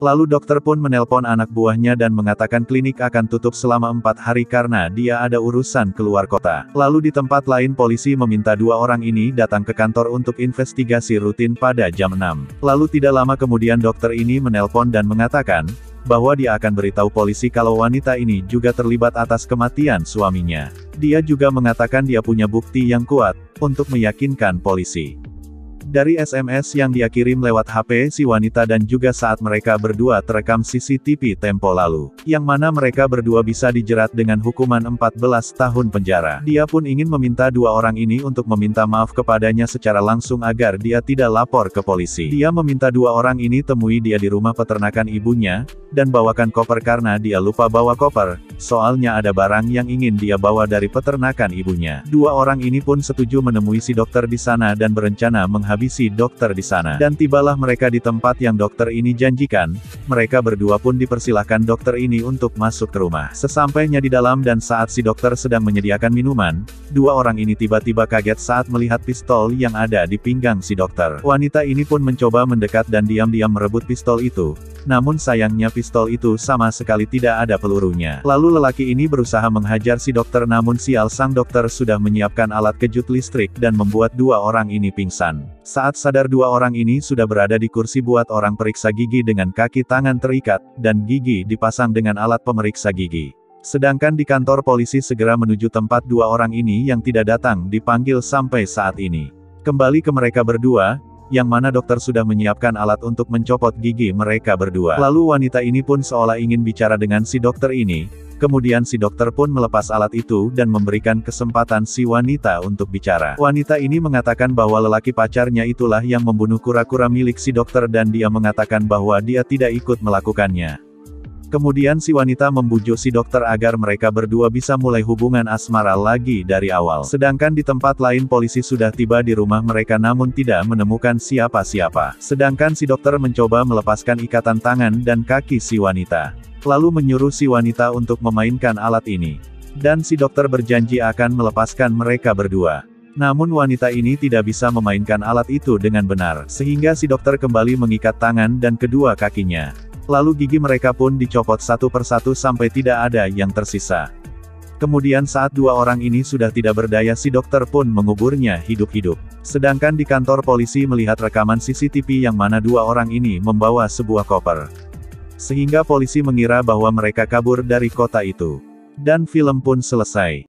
Lalu dokter pun menelpon anak buahnya dan mengatakan klinik akan tutup selama 4 hari karena dia ada urusan keluar kota. Lalu di tempat lain polisi meminta 2 orang ini datang ke kantor untuk investigasi rutin pada jam 6. Lalu tidak lama kemudian dokter ini menelpon dan mengatakan bahwa dia akan beritahu polisi kalau wanita ini juga terlibat atas kematian suaminya. Dia juga mengatakan dia punya bukti yang kuat untuk meyakinkan polisi. Dari SMS yang dia kirim lewat HP si wanita dan juga saat mereka berdua terekam CCTV tempo lalu, yang mana mereka berdua bisa dijerat dengan hukuman 14 tahun penjara. Dia pun ingin meminta 2 orang ini untuk meminta maaf kepadanya secara langsung agar dia tidak lapor ke polisi. Dia meminta 2 orang ini temui dia di rumah peternakan ibunya, dan bawakan koper karena dia lupa bawa koper, soalnya ada barang yang ingin dia bawa dari peternakan ibunya. 2 orang ini pun setuju menemui si dokter di sana dan berencana menghabisi dokter di sana. Dan tibalah mereka di tempat yang dokter ini janjikan. Mereka berdua pun dipersilahkan dokter ini untuk masuk ke rumah. Sesampainya di dalam dan saat si dokter sedang menyediakan minuman, 2 orang ini tiba-tiba kaget saat melihat pistol yang ada di pinggang si dokter. Wanita ini pun mencoba mendekat dan diam-diam merebut pistol itu. Namun sayangnya pistol itu sama sekali tidak ada pelurunya. Lalu lelaki ini berusaha menghajar si dokter namun sial sang dokter sudah menyiapkan alat kejut listrik dan membuat 2 orang ini pingsan. Saat sadar 2 orang ini sudah berada di kursi buat orang periksa gigi dengan kaki tangan terikat, dan gigi dipasang dengan alat pemeriksa gigi. Sedangkan di kantor polisi segera menuju tempat 2 orang ini yang tidak datang dipanggil sampai saat ini. Kembali ke mereka berdua, yang mana dokter sudah menyiapkan alat untuk mencopot gigi mereka berdua. Lalu wanita ini pun seolah ingin bicara dengan si dokter ini, kemudian si dokter pun melepas alat itu dan memberikan kesempatan si wanita untuk bicara. Wanita ini mengatakan bahwa lelaki pacarnya itulah yang membunuh kura-kura milik si dokter dan dia mengatakan bahwa dia tidak ikut melakukannya. Kemudian si wanita membujuk si dokter agar mereka berdua bisa mulai hubungan asmara lagi dari awal. Sedangkan di tempat lain polisi sudah tiba di rumah mereka namun tidak menemukan siapa-siapa. Sedangkan si dokter mencoba melepaskan ikatan tangan dan kaki si wanita. Lalu menyuruh si wanita untuk memainkan alat ini. Dan si dokter berjanji akan melepaskan mereka berdua. Namun wanita ini tidak bisa memainkan alat itu dengan benar. Sehingga si dokter kembali mengikat tangan dan kedua kakinya. Lalu gigi mereka pun dicopot satu persatu sampai tidak ada yang tersisa. Kemudian saat 2 orang ini sudah tidak berdaya si dokter pun menguburnya hidup-hidup. Sedangkan di kantor polisi melihat rekaman CCTV yang mana 2 orang ini membawa sebuah koper. Sehingga polisi mengira bahwa mereka kabur dari kota itu. Dan film pun selesai.